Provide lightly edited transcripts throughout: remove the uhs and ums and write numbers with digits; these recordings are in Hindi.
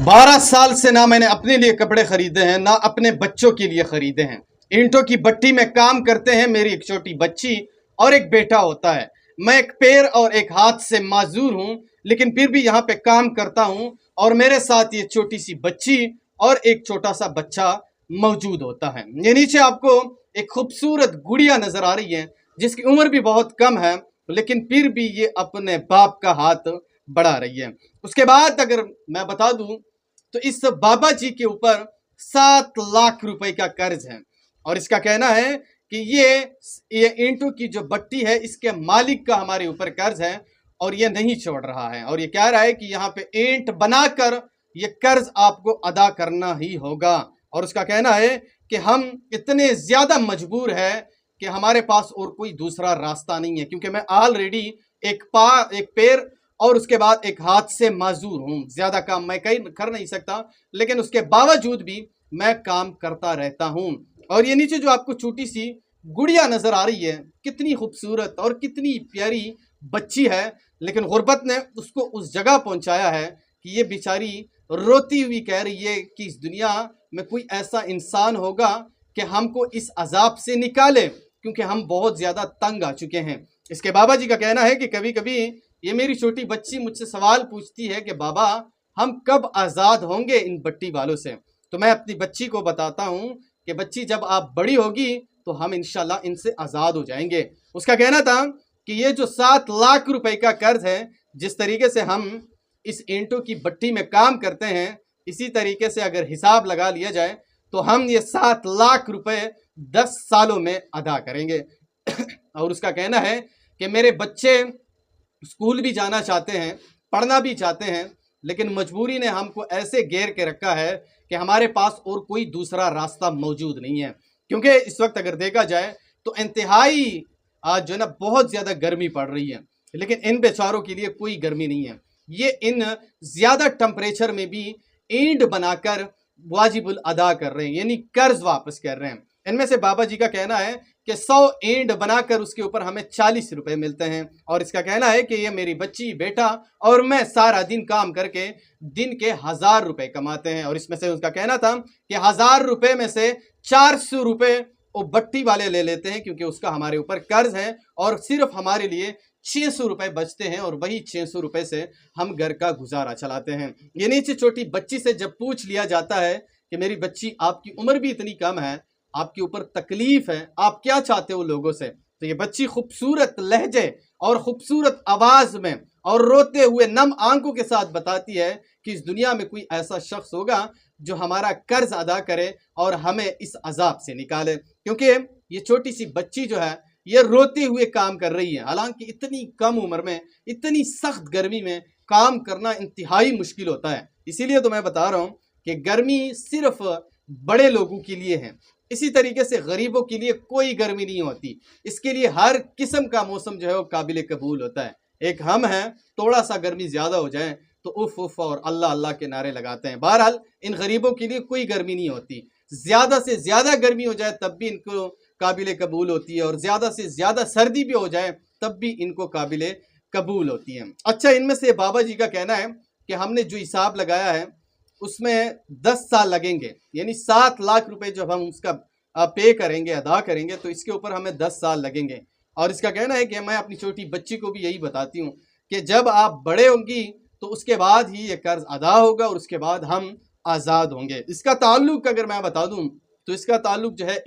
12 साल से ना मैंने अपने लिए कपड़े खरीदे हैं ना अपने बच्चों के लिए खरीदे हैं। ईंटों की भट्टी में काम करते हैं मेरी एक छोटी बच्ची और एक बेटा होता है। मैं एक पैर और एक हाथ से माजूर हूं, लेकिन फिर भी यहाँ पे काम करता हूं और मेरे साथ ये छोटी सी बच्ची और एक छोटा सा बच्चा मौजूद होता है। ये नीचे आपको एक खूबसूरत गुड़िया नजर आ रही है जिसकी उम्र भी बहुत कम है, लेकिन फिर भी ये अपने बाप का हाथ बढ़ा रही है। उसके बाद अगर मैं बता दूं तो इस बाबा जी के ऊपर 7 लाख रुपए का कर्ज है और इसका कहना है कि ये ईंटों की जो भट्टी है इसके मालिक का हमारे ऊपर कर्ज है और ये नहीं छोड़ रहा है। और ये कह रहा है कि यहाँ पे ईंट बनाकर ये कर्ज आपको अदा करना ही होगा। और उसका कहना है कि हम इतने ज्यादा मजबूर है कि हमारे पास और कोई दूसरा रास्ता नहीं है, क्योंकि मैं ऑलरेडी एक पैर और उसके बाद एक हाथ से माजूर हूं। ज्यादा काम मैं कर नहीं सकता, लेकिन उसके बावजूद भी मैं काम करता रहता हूं। और ये नीचे जो आपको छोटी सी गुड़िया नजर आ रही है, कितनी खूबसूरत और कितनी प्यारी बच्ची है, लेकिन गुर्बत ने उसको उस जगह पहुंचाया है कि ये बेचारी रोती हुई कह रही है कि इस दुनिया में कोई ऐसा इंसान होगा कि हमको इस अजाब से निकाले, क्योंकि हम बहुत ज्यादा तंग आ चुके हैं। इसके बाबा जी का कहना है कि कभी कभी ये मेरी छोटी बच्ची मुझसे सवाल पूछती है कि बाबा हम कब आज़ाद होंगे इन भट्टी वालों से। तो मैं अपनी बच्ची को बताता हूँ कि बच्ची जब आप बड़ी होगी तो हम इंशाल्लाह इनसे आज़ाद हो जाएंगे। उसका कहना था कि ये जो 7 लाख रुपए का कर्ज है, जिस तरीके से हम इस ईंटों की भट्टी में काम करते हैं, इसी तरीके से अगर हिसाब लगा लिया जाए तो हम ये 7 लाख रुपए 10 सालों में अदा करेंगे। और उसका कहना है कि मेरे बच्चे स्कूल भी जाना चाहते हैं, पढ़ना भी चाहते हैं, लेकिन मजबूरी ने हमको ऐसे घेर के रखा है कि हमारे पास और कोई दूसरा रास्ता मौजूद नहीं है। क्योंकि इस वक्त अगर देखा जाए तो इंतहाई आज जो है ना बहुत ज़्यादा गर्मी पड़ रही है, लेकिन इन बेचारों के लिए कोई गर्मी नहीं है। ये इन ज़्यादा टेम्परेचर में भी ईंट बनाकर वाजिबुल अदा कर रहे हैं, यानी कर्ज वापस कर रहे हैं। इनमें से बाबा जी का कहना है कि 100 ईंट बनाकर उसके ऊपर हमें 40 रुपए मिलते हैं। और इसका कहना है कि ये मेरी बच्ची, बेटा और मैं सारा दिन काम करके दिन के 1000 रुपए कमाते हैं। और इसमें से उसका कहना था कि 1000 रुपए में से 400 रुपए वो भट्टी वाले ले लेते हैं, क्योंकि उसका हमारे ऊपर कर्ज है और सिर्फ हमारे लिए 600 रुपए बचते हैं और वही 600 रुपए से हम घर का गुजारा चलाते हैं। ये नीचे छोटी बच्ची से जब पूछ लिया जाता है कि मेरी बच्ची आपकी उम्र भी इतनी कम है, आपके ऊपर तकलीफ है, आप क्या चाहते हो लोगों से, तो ये बच्ची खूबसूरत लहजे और खूबसूरत आवाज में और रोते हुए नम आंखों के साथ बताती है कि इस दुनिया में कोई ऐसा शख्स होगा जो हमारा कर्ज अदा करे और हमें इस अजाब से निकाले। क्योंकि ये छोटी सी बच्ची जो है ये रोते हुए काम कर रही है, हालांकि इतनी कम उम्र में इतनी सख्त गर्मी में काम करना इंतहाई मुश्किल होता है। इसीलिए तो मैं बता रहा हूँ कि गर्मी सिर्फ बड़े लोगों के लिए है, इसी तरीके से गरीबों के लिए कोई गर्मी नहीं होती। इसके लिए हर किस्म का मौसम जो है वो काबिल कबूल होता है। एक हम हैं, थोड़ा सा गर्मी ज़्यादा हो जाए तो उफ उफ और अल्लाह अल्लाह के नारे लगाते हैं। बहरहाल इन गरीबों के लिए कोई गर्मी नहीं होती, ज़्यादा से ज़्यादा गर्मी हो जाए तब भी इनको काबिल कबूल होती है, और ज़्यादा से ज़्यादा सर्दी भी हो जाए तब भी इनको काबिल कबूल होती है। अच्छा, इनमें से बाबा जी का कहना है कि हमने जो हिसाब लगाया है उसमें 10 साल लगेंगे, यानी 7 लाख रुपए जब हम उसका पे करेंगे, अदा करेंगे, तो इसके ऊपर हमें 10 साल लगेंगे। और इसका कहना है कि मैं अपनी छोटी बच्ची को भी यही बताती हूँ कि जब आप बड़े होंगी तो उसके बाद ही ये कर्ज अदा होगा और उसके बाद हम आज़ाद होंगे। इसका ताल्लुक अगर मैं बता दूँ तो इसका ताल्लुक जो है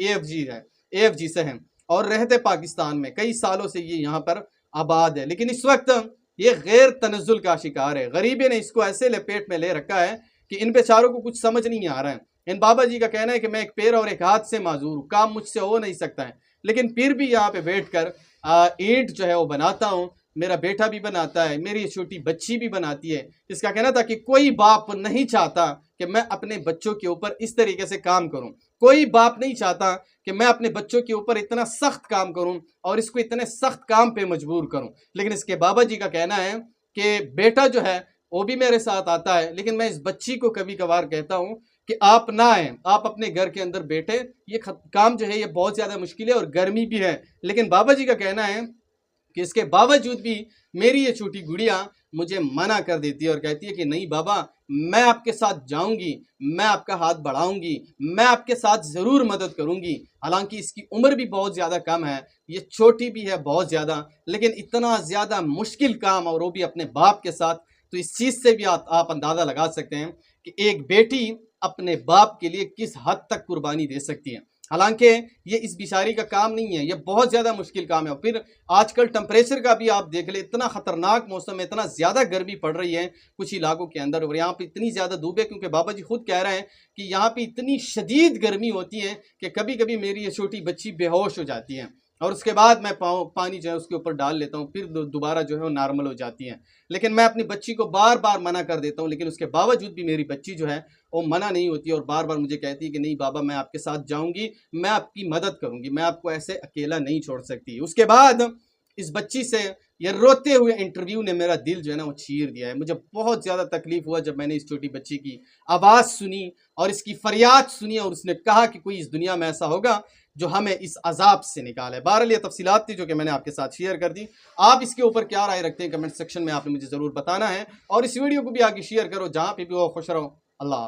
AFG से है और रहते पाकिस्तान में, कई सालों से ये यहाँ पर आबाद है, लेकिन इस वक्त ये गैर तनज़ुल का शिकार है। गरीबी ने इसको ऐसे लपेट में ले रखा है कि इन बेचारों को कुछ समझ नहीं आ रहा है। इन बाबा जी का कहना है कि मैं एक पैर और एक हाथ से माजूर हूँ, काम मुझसे हो नहीं सकता है, लेकिन फिर भी यहाँ पे बैठकर ईंट जो है वो बनाता हूँ, मेरा बेटा भी बनाता है, मेरी छोटी बच्ची भी बनाती है। इसका कहना था कि कोई बाप नहीं चाहता कि मैं अपने बच्चों के ऊपर इस तरीके से काम करूँ, कोई बाप नहीं चाहता कि मैं अपने बच्चों के ऊपर इतना सख्त काम करूँ और इसको इतने सख्त काम पे मजबूर करूँ। लेकिन इसके बाबा जी का कहना है कि बेटा जो है वो भी मेरे साथ आता है, लेकिन मैं इस बच्ची को कभी कभार कहता हूँ कि आप ना आए, आप अपने घर के अंदर बैठे, ये काम जो है ये बहुत ज़्यादा मुश्किल है और गर्मी भी है। लेकिन बाबा जी का कहना है कि इसके बावजूद भी मेरी ये छोटी गुड़िया मुझे मना कर देती है और कहती है कि नहीं बाबा, मैं आपके साथ जाऊंगी, मैं आपका हाथ बढ़ाऊंगी, मैं आपके साथ ज़रूर मदद करूंगी। हालांकि इसकी उम्र भी बहुत ज़्यादा कम है, ये छोटी भी है बहुत ज़्यादा, लेकिन इतना ज़्यादा मुश्किल काम और वो भी अपने बाप के साथ। तो इस चीज़ से भी आप अंदाज़ा लगा सकते हैं कि एक बेटी अपने बाप के लिए किस हद तक कुर्बानी दे सकती है। हालांकि ये इस बिचारी का काम नहीं है, ये बहुत ज़्यादा मुश्किल काम है। फिर आजकल टेम्परेचर का भी आप देख ले, इतना ख़तरनाक मौसम है, इतना ज़्यादा गर्मी पड़ रही है कुछ इलाकों के अंदर, और यहाँ पे इतनी ज़्यादा धूप है क्योंकि बाबा जी खुद कह रहे हैं कि यहाँ पे इतनी शदीद गर्मी होती है कि कभी कभी मेरी ये छोटी बच्ची बेहोश हो जाती है, और उसके बाद मैं पानी जो है उसके ऊपर डाल लेता हूँ, फिर दोबारा जो है वो नॉर्मल हो जाती है। लेकिन मैं अपनी बच्ची को बार बार मना कर देता हूँ, लेकिन उसके बावजूद भी मेरी बच्ची जो है वो मना नहीं होती और बार बार मुझे कहती है कि नहीं बाबा, मैं आपके साथ जाऊंगी, मैं आपकी मदद करूंगी, मैं आपको ऐसे अकेला नहीं छोड़ सकती। उसके बाद इस बच्ची से ये रोते हुए इंटरव्यू ने मेरा दिल जो है ना वो चीर दिया है। मुझे बहुत ज़्यादा तकलीफ हुआ जब मैंने इस छोटी बच्ची की आवाज़ सुनी और इसकी फरियाद सुनी, और उसने कहा कि कोई इस दुनिया में ऐसा होगा जो हमें इस अजाब से निकाले। बहरहाल ये तफसीलात थी जो कि मैंने आपके साथ शेयर कर दी। आप इसके ऊपर क्या राय रखते हैं कमेंट सेक्शन में आपने मुझे ज़रूर बताना है, और इस वीडियो को भी आगे शेयर करो जहाँ पे भी वो खुश रहो। अल्लाह।